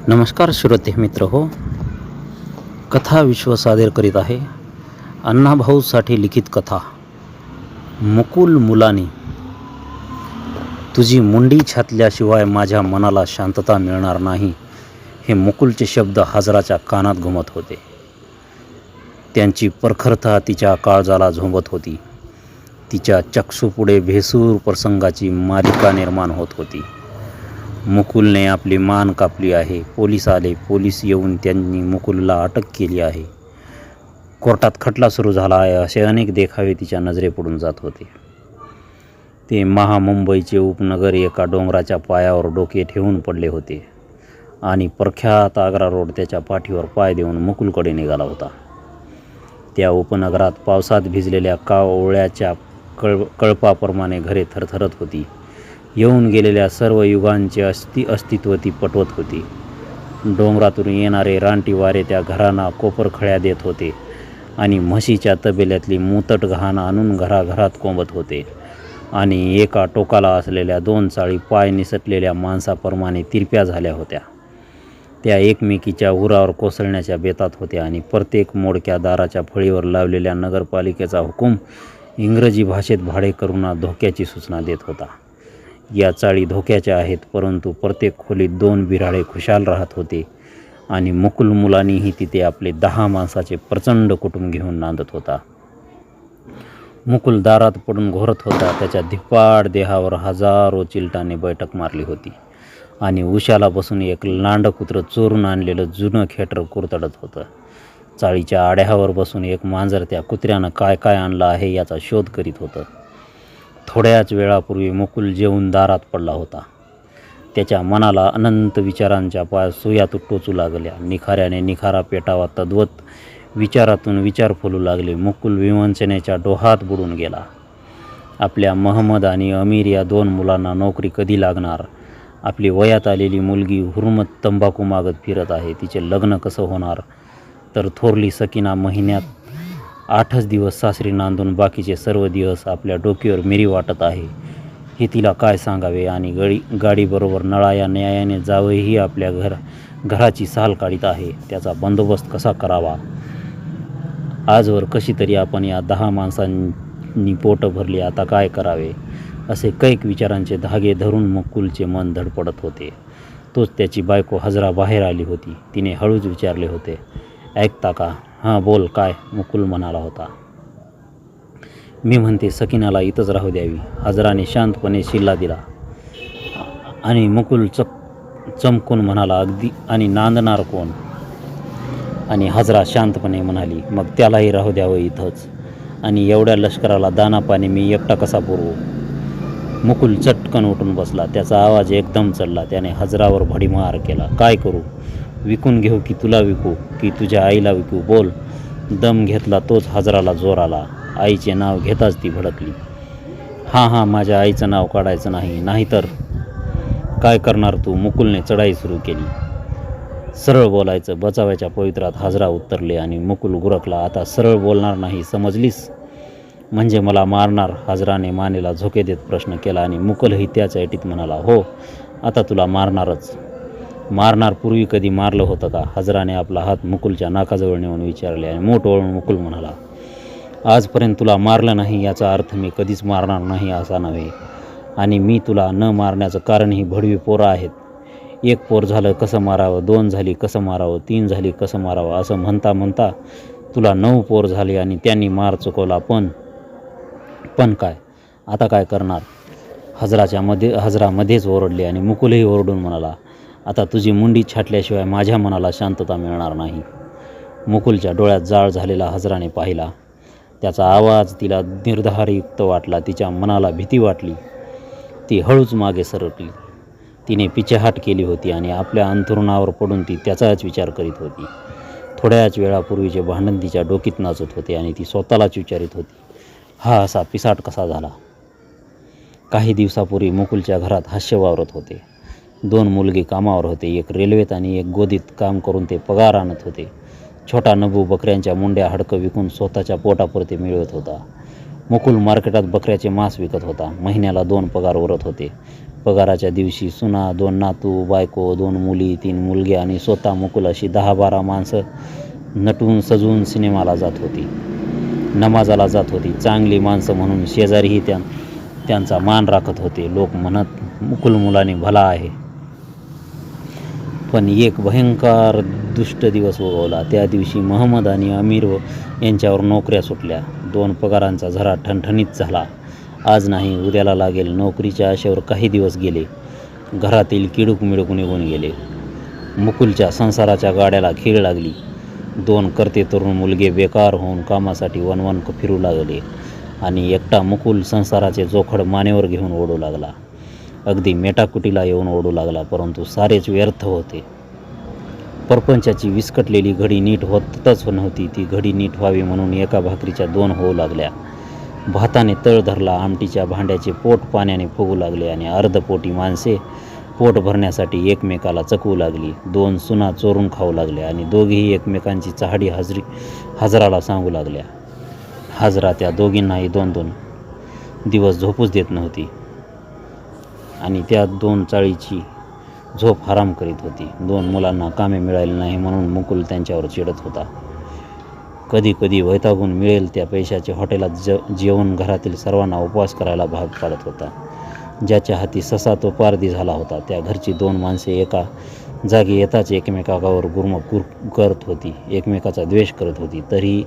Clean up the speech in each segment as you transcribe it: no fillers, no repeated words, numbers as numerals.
नमस्कार श्रोते मित्र हो. कथा विश्व सादर करीत आहे अण्णाभाऊसाठी लिखित कथा मुकुल मुलानी. तुझी मुंडी छातल्याशिवाय माझ्या मनाला शांतता मिळणार नाही, हे मुकुलचे शब्द हजराच्या कानात घुमत होते. त्यांची प्रखरता तिच्या काळजाला झोंबत होती. तिच्या चक्षुपुढे भेसूर प्रसंगाची मालिका निर्माण होत होती. मुकुलने आपली मान कापली आहे. पोलीस आले. पोलीस येऊन त्यांनी मुकुलला अटक केली आहे. कोर्टात खटला सुरू झाला आहे, असे अनेक देखावे तिच्या नजरेपुढून जात होते. ते महामुंबईचे उपनगर एका डोंगराच्या पायावर डोके ठेवून पडले होते आणि प्रख्यात आग्रा रोड त्याच्या पाठीवर पाय देऊन मुकुलकडे निघाला होता. त्या उपनगरात पावसात भिजलेल्या कावळ्याच्या कळपाप्रमाणे घरे थरथरत होती. येऊन गेलेल्या सर्व युगांचे अस्तित्व ती पटवत होती. डोंगरातून येणारे रानटी वारे त्या घरांना कोपरखळ्या देत होते आणि म्हशीच्या तबेल्यातली मुतट घाण आणून घराघरात कोंबत होते आणि एका टोकाला असलेल्या दोन चाळी पाय निसटलेल्या माणसाप्रमाणे तिरप्या झाल्या होत्या. त्या एकमेकीच्या उरावर कोसळण्याच्या बेतात होत्या आणि प्रत्येक मोडक्या दाराच्या फळीवर लावलेल्या नगरपालिकेचा हुकूम इंग्रजी भाषेत भाडेकरूंना धोक्याची सूचना देत होता. या चाळी धोक्याच्या आहेत, परंतु प्रत्येक खोलीत 2 बिराळे खुशाल राहत होते आणि मुकुल मुलानीही तिथे आपले 10 माणसाचे प्रचंड कुटुंब घेऊन नांदत होता. मुकुल दारात पडून घोरत होता. त्याच्या धिप्पाड देहावर हजारो चिलटाने बैठक मारली होती आणि उशाला बसून एक लांडकुत्र चोरून आणलेलं जुनं खेटर कुरतडत होतं. चाळीच्या आड्यावर बसून एक मांजर त्या कुत्र्यानं काय काय आणलं आहे याचा शोध करीत होतं. थोड्याच वेळापूर्वी मुकुल जेवून दारात पडला होता. त्याच्या मनाला अनंत विचारांच्या सुया टोचू लागल्या. निखाऱ्याने निखारा पेटावा तद्वत विचारातून विचार फुलू लागले. मुकुल विवंचनेच्या डोहात बुडून गेला. आपल्या महम्मद आणि अमीर या 2 मुलांना नोकरी कधी लागणार? आपली वयात आलेली मुलगी हुरमत तंबाखू मागत फिरत आहे, तिचे लग्न कसं होणार? तर थोरली सकीना महिन्यात 8च दिवस सासरी नांदून बाकीचे सर्व दिवस आपल्या डोक्यावर मिरी वाटत आहे. हे तिला काय सांगावे? आणि गाडीबरोबर नळाया न्यायाने जावंही आपल्या घराची साल काढीत आहे. त्याचा बंदोबस्त कसा करावा? आजवर कशी तरी आपण या 10 माणसांनी पोटं भरली, आता काय करावे? असे कैक विचारांचे धागे धरून मुकुलचे मन धडपडत होते. तोच त्याची बायको हजरा बाहेर आली होती. तिने हळूच विचारले होते, ऐकता का? हां बोल, काय? मुकुल म्हणाला होता. मी म्हणते सकीनाला इथंच राहू द्यावी. हजराने शांतपणे शिल्ला दिला आणि मुकुल चमकून म्हणाला, अगदी. आणि नांदणार कोण? आणि हजरा शांतपणे म्हणाली, मग त्यालाही राहू द्यावं इथंच. आणि एवढ्या लष्कराला दाना पाणी मी एकटा कसा पुरवू? मुकुल चटकन उठून बसला. त्याचा आवाज एकदम चढला. त्याने हजरावर भडीमार केला. काय करू? विकून घेऊ की तुला विकू की तुझ्या आईला विकू? बोल. दम घेतला तोच हजराला जोर आला. आईचे नाव घेताच ती भडकली. हां, माझ्या आईचं नाव काढायचं नाही, नाहीतर काय करणार तू? मुकुलने चढाई सुरू केली. सरळ बोलायचं, बचावायच्या पवित्रात हजरा उतरले आणि मुकुल गुरकला. आता सरळ बोलणार नाही, समजलीस? म्हणजे मला मारणार? हजराने मानेला झोके देत प्रश्न केला आणि मुकुलही त्याच ऐटीत म्हणाला, हो, आता तुला मारणारच. मारणार? पूर्वी कधी मारलं होतं का? हजराने आपला हात मुकुलच्या नाकाजवळ नेऊन विचारले आणि मोठ वळून मुकुल म्हणाला, आजपर्यंत तुला मारलं नाही याचा अर्थ मी कधीच मारणार नाही असा नव्हे. आणि मी तुला न मारण्याचं कारण ही भडवी पोरं आहेत. 1 पोर झालं कसं मारावं, 2 झाली कसं मारावं, 3 झाली कसं मारावं असं म्हणता म्हणता तुला 9 पोर झाली आणि त्यांनी मार चुकवला. पण काय? आता काय करणार? हजरा मध्येच ओरडले आणि मुकुलही ओरडून म्हणाला, आता तुझी मुंडी छाटल्याशिवाय माझ्या मनाला शांतता मिळणार नाही. मुकुलच्या डोळ्यात जाळ झालेला हजराने पाहिला. त्याचा आवाज तिला निर्धारयुक्त वाटला. तिच्या मनाला भीती वाटली. ती हळूच मागे सरकली. तिने पिछेहाट केली होती आणि आपल्या अंथरुणावर पडून ती त्याचाच विचार करीत होती. थोड्याच वेळापूर्वीचे भांडण तिच्या डोकीत नाचत होते आणि ती स्वतःलाच विचारित होती, हा असा पिसाट कसा झाला? काही दिवसापूर्वी मुकुलच्या घरात हास्य वावरत होते. 2 मुलगे कामावर होते. एक रेल्वेत आणि एक गोदीत काम करून ते पगार आणत होते. छोटा नबू बकऱ्यांच्या मुंड्या हाडकं विकून स्वतःच्या पोटापुरते मिळवत होता. मुकुल मार्केटात बकऱ्याचे मांस विकत होता. महिन्याला 2 पगार उरत होते. पगाराच्या दिवशी सुना, 2 नातू, बायको, 2 मुली, 3 मुलगे आणि स्वतः मुकुल अशी 10-12 माणसं नटून सजवून सिनेमाला जात होती, नमाजाला जात होती. चांगली माणसं म्हणून शेजारीही त्यांचा मान राखत होते. लोक म्हणत मुकुल मुलाने भला आहे. पण एक भयंकर दुष्ट दिवस उगवला. त्या दिवशी महमद आणि अमीर यांच्यावर नोकऱ्या सुटल्या. 2 पगारांचा झरा ठणठणीत झाला. आज नाही उद्याला लागेल. नोकरीच्या आशेवर काही दिवस गेले. घरातील किडूक मिडूक निघून गेले. मुकुलच्या संसाराच्या गाड्याला खीळ लागली. 2 करते तरुण मुलगे बेकार होऊन कामासाठी वणवण फिरू लागले आणि एकटा मुकुल संसाराचे जोखड मानेवर घेऊन ओढू लागला. अगदी मेटाकुटीला येऊन ओढू लागला. परंतु सारेच व्यर्थ होते. परपंचाची विस्कटलेली घडी नीट होतच नव्हती. ती घडी नीट व्हावी म्हणून एका भाकरीच्या 2 होऊ लागल्या. भाताने तळ धरला. आमटीच्या भांड्याचे पोट पाण्याने फुगू लागले आणि अर्धपोटी माणसे पोट भरण्यासाठी एकमेकाला चकवू लागली. 2 सुना चोरून खाऊ लागल्या आणि दोघीही एकमेकांची चहाडी हजराला सांगू लागल्या. हाजरा त्या दोघींनाही 2-2 दिवस झोपूच देत नव्हती आणि त्या 2 चाळीची झोप हराम करीत होती. 2 मुलांना कामे मिळाली नाही म्हणून मुकुल त्यांच्यावर चिडत होता. कधी कधी वैतागून मिळेल त्या पैशाचे हॉटेलात जेवण घरातील सर्वांना उपवास करायला भाग पाडत होता. ज्याच्या हाती ससा तो पारधी झाला होता. त्या घरची 2 माणसे एका जागी येताच एकमेकावर गुरमक करत होती, एकमेकाचा द्वेष करत होती. तरीही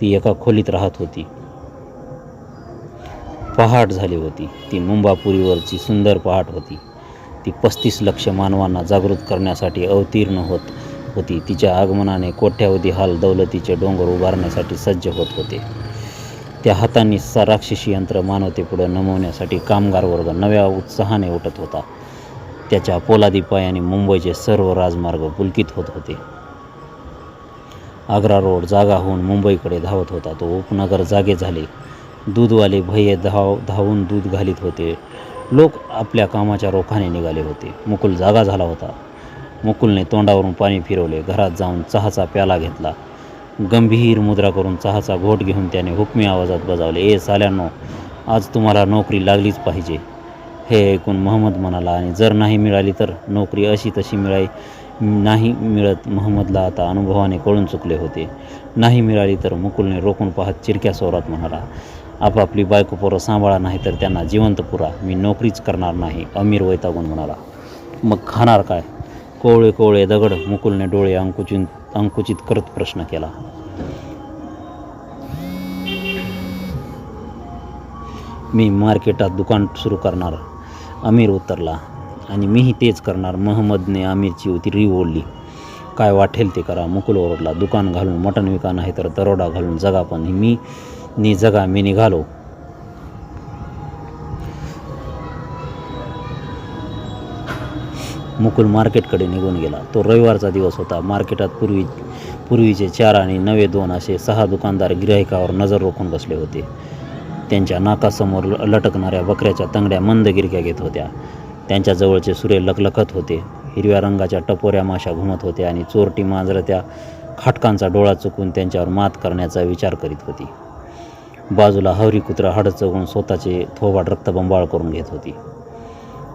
ती एका खोलीत राहत होती. पहाट झाली होती. ती मुंबापुरीवरची सुंदर पहाट होती. ती 35 लक्ष मानवांना जागृत करण्यासाठी अवतीर्ण होत होती. तिच्या आगमनाने कोट्यावधी हाल दौलतीचे डोंगर उभारण्यासाठी सज्ज होत होते. त्या हातांनी राक्षसी यंत्र मानवतेपुढे नमवण्यासाठी कामगार वर्ग नव्या उत्साहाने उठत होता. त्याच्या पोलादी पायाने मुंबईचे सर्व राजमार्ग पुलकित होत होते. आग्रा रोड जागा होऊन मुंबईकडे धावत होता. तो उपनगर जागे झाले. दूधवाले भये धावून दूध घालीत होते. लोक आपल्या कामाच्या रोखाने निघाले होते. मुकुल जागा झाला होता. मुकुलने तोंडावरून पाणी फिरवले. घरात जाऊन चहाचा प्याला घेतला. गंभीर मुद्रा करून चहाचा घोट घेऊन त्याने हुकमी आवाजात बजावले, ए साल्यांनो, आज तुम्हाला नोकरी लागलीच पाहिजे. हे ऐकून महमद म्हणाला, आणि जर नाही मिळाली तर? नोकरी अशी तशी नाही मिळत. महमदला आता अनुभवाने कळून चुकले होते. नाही मिळाली तर? मुकुलने रोखून पाहत चिरक्या स्वरात म्हणाला, आपापली बायको पोरं सांभाळा, नाही तर त्यांना जिवंत पुरा. मी नोकरीच करणार नाही. अमीर वैतागून म्हणाला. मग खाणार काय? कोवळे कोवळे दगड. मुकुलने डोळे अंकुचित करत प्रश्न केला. मी मार्केटात दुकान सुरू करणार, अमीर उतरला. आणि मीही तेच करणार. महमदने अमीरची उतरी ओढली. काय वाटेल ते करा. मुकुल ओरडला. दुकान घालून मटण विका, नाही तर दरोडा घालून जगा, पण मी जगा. मी निघालो. मुकुल मार्केटकडे निघून गेला. तो रविवारचा दिवस होता. मार्केटात पूर्वीचे 4 आणि नवे 2 असे 6 दुकानदार गिऱ्हाईकावर नजर रोखून बसले होते. त्यांच्या नाकासमोर लटकणाऱ्या बकऱ्याच्या तंगड्या मंद गिरक्या घेत होत्या. त्यांच्या जवळचे सुरे लखलखत होते. हिरव्या रंगाच्या टपोऱ्या माशा घुमत होत्या आणि चोरटी मांजरं त्या खाटकांचा डोळा चुकून त्यांच्यावर मात करण्याचा विचार करीत होती. बाजूला हवरी कुत्रा हाडं चोगून स्वतःचे थोबाड रक्तबंबाळ करून घेत होती.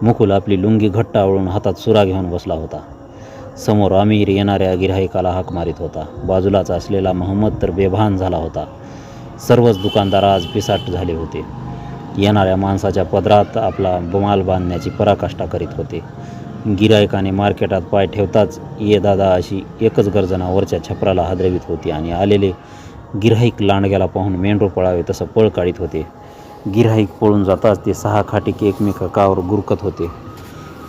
मुकुल आपली लुंगी घट्ट आवळून हातात सुरा घेऊन बसला होता. समोर अमीर येणाऱ्या गिऱ्हाईकाला हाक मारित होता. बाजूलाच असलेला महमद तर बेभान झाला होता. सर्वच दुकानदार आज पिसाट झाले होते. येणाऱ्या माणसाच्या पदरात आपला माल बांधण्याची पराकाष्ठा करीत होते. गिऱ्हाईकाने मार्केटात पाय ठेवताच ये दादा अशी एकच गर्जना वरच्या छपराला हादरवीत होती आणि आलेले गिऱ्हाईक लांडग्याला पाहून मेंढरू पळावे तसं पळ काढीत होते. गिऱ्हाईक पळून जाताच ते 6 खाटीक एकमेकावर गुरकत होते,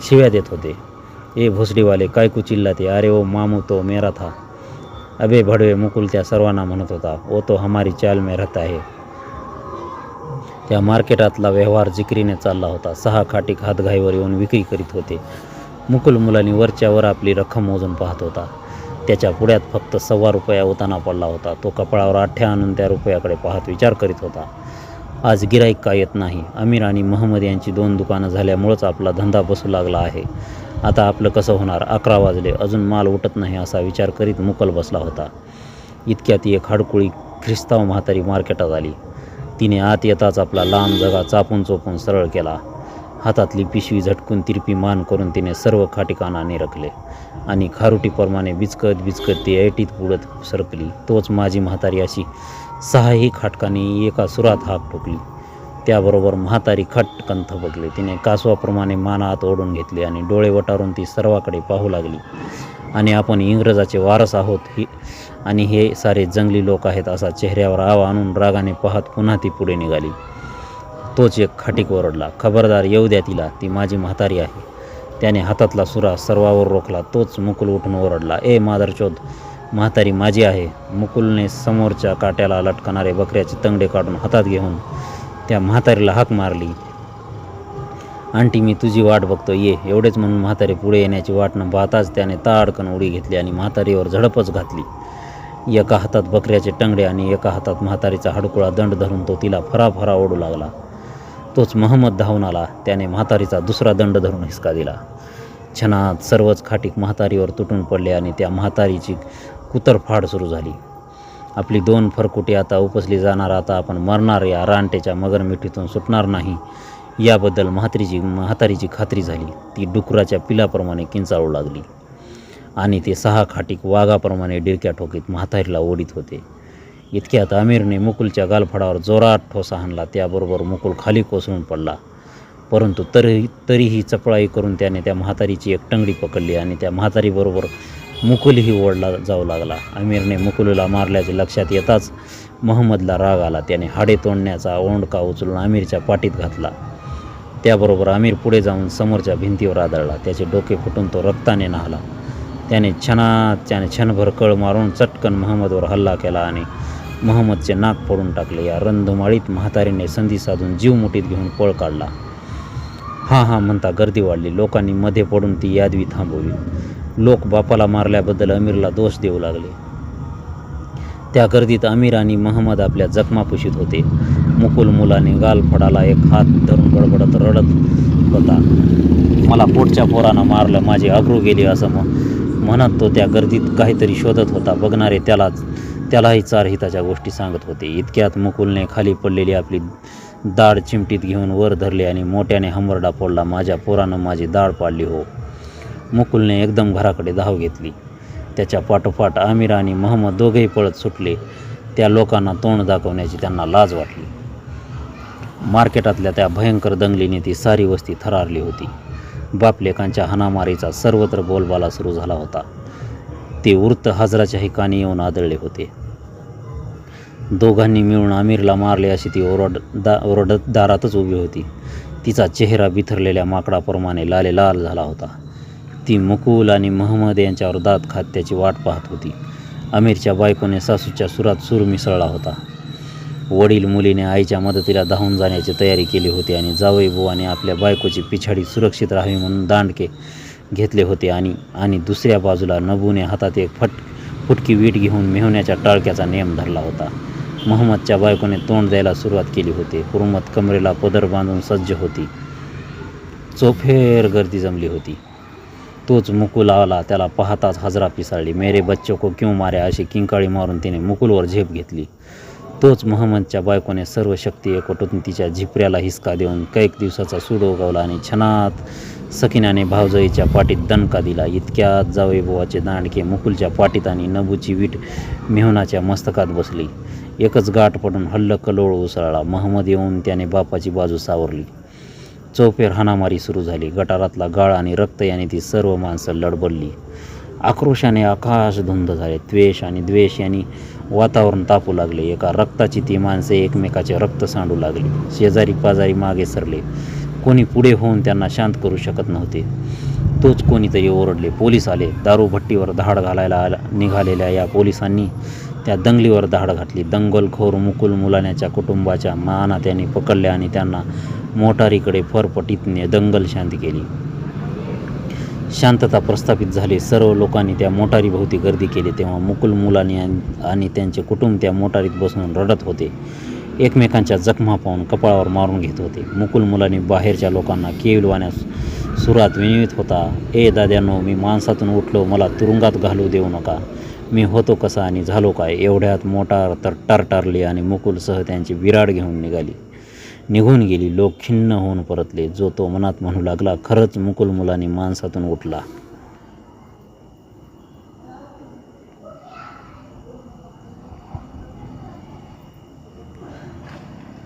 शिव्या देत होते. ए भोसडीवाले, काय कुचिल्लाते? अरे ओ मामू, तो मेरा था. अबे भडवे, मुकुल त्या सर्वांना म्हणत होता. ओ तो हमारी चाल में रहता है. त्या मार्केटातला व्यवहार जिकरीने चालला होता. 6 खाटीक हातघाईवर येऊन विक्री करीत होते. मुकुल मुलांनी वरच्यावर आपली रक्कम मोजून पाहत होता. त्याच्या पुढ्यात फक्त ₹1.25 उताना पडला होता. तो कपाळावर आठ्या आणून त्या रुपयाकडे पाहत विचार करीत होता. आज गिऱ्हाईक का येत नाही? अमीर आणि महमद यांची 2 दुकानं झाल्यामुळंच आपला धंदा बसू लागला आहे. आता आपलं कसं होणार? 11 वाजले, अजून माल उठत नाही असा विचार करीत मुकुल बसला होता. इतक्यात एक हाडकुळी ख्रिस्ताव म्हातारी मार्केटात आली. तिने आत येताच आपला लांब जगा चापून चोपून सरळ केला. हातातली पिशवी झटकून तिरपी मान करून तिने सर्व खाटी कानाने रखले आणि खारुटीप्रमाणे बिचकत बिचकत ती ऐटीत पुढत सरकली. तोच माझी म्हातारी अशी 6ही खाटकांनी एका सुरात हाक ठोकली. त्याबरोबर म्हातारी खटकन थबकली. तिने कासवाप्रमाणे मानात ओढून घेतली आणि डोळे वटारून ती सर्वाकडे पाहू लागली. आणि आपण इंग्रजाचे वारस आहोत आणि हे सारे जंगली लोक आहेत असा चेहऱ्यावर आव आणून रागाने पाहत पुन्हा ती पुढे निघाली. तोच एक खाटीक ओरडला, खबरदार, येऊ द्या तिला, ती माझी म्हातारी आहे. त्याने हातातला सुरा सर्वावर रोखला. तोच मुकुल उठून ओरडला, ए मादरचोद, म्हातारी माझी आहे. मुकुलने समोरच्या काट्याला लटकणारे बकऱ्याचे तंगडे काढून हातात घेऊन त्या म्हातारीला हाक मारली. आंटी, मी तुझी वाट बघतो, ये. एवढेच म्हणून म्हातारी पुढे येण्याची वाट न पाहताच त्याने ताडकन उडी घेतली आणि म्हातारीवर झडपच घातली. एका हातात बकऱ्याचे टंगडे आणि एका हातात म्हातारीचा हडकुळा दंड धरून तो तिला फराफरा ओढू लागला. तोच महम्मद धावून आला. त्याने म्हातारीचा दुसरा दंड धरून हिसका दिला. क्षणात सर्वच खाटीक म्हातारीवर तुटून पडले आणि त्या म्हातारीची कुतरफाड सुरू झाली. आपली 2 फरकुटी आता उपसली जाणार, आता आपण मरणार, या रानटेच्या मगरमिठीतून सुटणार नाही याबद्दल म्हातारीची खात्री झाली. ती डुकराच्या पिलाप्रमाणे किंचाळू लागली आणि ते 6 खाटीक वाघाप्रमाणे डिरक्या ठोकीत म्हातारीला ओढीत होते. इतक्यात आमिरने मुकुलच्या गालफडावर जोरात ठोसा हाणला. त्याबरोबर मुकुल खाली कोसळून पडला. परंतु तरीही चपळाई करून त्याने त्या म्हातारीची एक टंगडी पकडली आणि त्या म्हातारीबरोबर मुकुलही ओढला जाऊ लागला. आमिरने मुकुलला मारल्याचे लक्षात येताच महम्मदला राग आला. त्याने हाडे तोडण्याचा ओंडका उचलून आमिरच्या पाठीत घातला. त्याबरोबर आमिर पुढे जाऊन समोरच्या भिंतीवर आदळला. त्याचे डोके फुटून तो रक्ताने न्हाला. त्याने क्षणभर कळ मारून चटकन महम्मदवर हल्ला केला आणि महम्मदचे नाक फोडून टाकले. या रणधुमाळीत म्हातारीने संधी साधून जीव मुठीत घेऊन पळ काढला. हा म्हणता गर्दी वाढली. लोकांनी मध्ये पडून ती यादवी थांबवली. लोक बापाला मारल्याबद्दल आमिरला दोष देऊ लागले. त्या गर्दीत आमिर आणि महम्मद आपल्या जखमा पुशीत होते. मुकुल मुलाने गालफडाला एक हात धरून बडबडत रडत होता. मला पोटच्या पोरानं मारलं, माझी अब्रू गेली असं म्हणत तो त्या गर्दीत काहीतरी शोधत होता. बघणारे त्यालाही 4 हिताच्या गोष्टी सांगत होते. इतक्यात मुकुलने खाली पडलेली आपली दाढ चिमटीत घेऊन वर धरली आणि मोठ्याने हंबरडा फोडला, माझ्या पोरानं माझी दाढ पाडली हो. मुकुलने एकदम घराकडे धाव घेतली. त्याच्या पाठोपाठ आमिर आणि महम्मद दोघेही पळत सुटले. त्या लोकांना तोंड दाखवण्याची त्यांना लाज वाटली. मार्केटातल्या त्या भयंकर दंगलीने ती सारी वस्ती थरारली होती. बापलेकांच्या हाणामारीचा सर्वत्र बोलबाला सुरू झाला होता. ते वृत्त हजराच्याही कानी येऊन आदळले होते. दोघांनी मिळून आमिरला मारले अशी ती ओरडत दारातच उभी होती. तिचा चेहरा बिथरलेल्या माकडाप्रमाणे लालेलाल झाला होता. ती मुकुल आणि महम्मद यांच्यावर दात खात त्याची वाट पाहत होती. आमिरच्या बायकोने सासूच्या सुरात सूर मिसळला होता. वडील मुलीने आईच्या मदतीला धावून जाण्याची तयारी केली होती आणि जावईबुवाने आपल्या बायकोची पिछाडी सुरक्षित राहावी म्हणून दांडके घेतले होते आणि दुसऱ्या बाजूला नबूने हातात एक फुटकी वीट घेऊन मेहण्याच्या टाळक्याचा नेम धरला होता. महम्मदच्या बायकोने तोंड द्यायला सुरुवात केली होती. हुरमत कमरेला पदर बांधून सज्ज होती. चोफेर गर्दी जमली होती. तोच मुकुल आला. त्याला पाहताच हजरा पिसाळली. मेरे बच्चों को क्यों माऱ्या अशी किंकाळी मारून तिने मुकुलवर झेप घेतली. तोच महम्मदच्या बायकोने सर्व शक्ती एकवटून तिच्या झिपऱ्याला हिसका देऊन कैक दिवसाचा सूड उगवला आणि क्षणात सकिनाने भावजईच्या पाठीत दणका दिला. इतक्यात जावईबुवाचे दांडके मुकुलच्या पाठीत आणि नबूची वीट मेहुणाच्या मस्तकात बसली. एकच गाठ पडून हल्लकल्लोळ उसळला. महम्मद येऊन त्याने बापाची बाजू सावरली. चौफेर हाणामारी सुरू झाली. गटारातला गाळ आणि रक्त याने ती सर्व माणसं लडबडली. आक्रोशाने आकाश धुंद झाले. त्वेष आणि द्वेष यांनी वातावरण तापू लागले. एका रक्ताची ती माणसे एकमेकाचे रक्त सांडू लागली. शेजारी पाजारी मागे सरले. कोणी पुढे होऊन त्यांना शांत करू शकत नव्हते. तोच कोणीतरी ओरडले, पोलीस आले. दारूभट्टीवर धाड घालायला निघालेल्या या पोलिसांनी त्या दंगलीवर धाड घातली. दंगलखोर मुकुल मुलाण्याच्या कुटुंबाच्या माना त्यांनी पकडल्या आणि त्यांना मोटारीकडे फरफटीतने दंगल शांत केली. शांतता प्रस्थापित झाली. सर्व लोकांनी त्या मोटारीभोवती गर्दी केली. तेव्हा मुकुल मुलानी आणि त्यांचे कुटुंब त्या मोटारीत बसून रडत होते. एकमेकांच्या जखमा पाहून कपाळावर मारून घेत होते. मुकुल मुलांनी बाहेरच्या लोकांना केविलवाण्या सुरात विनवित होता, ए दाद्यानो, मी माणसातून उठलो, मला तुरुंगात घालू देऊ नका. मी होतो कसा आणि झालो काय. एवढ्यात मोटार तर टारटारली आणि मुकुलसह त्यांची विराड घेऊन निघाली. निघून गेली. लोक खिन्न होऊन परतले. जो तो मनात म्हणू लागला, खरंच मुकुल मुलांनी माणसातून उठला.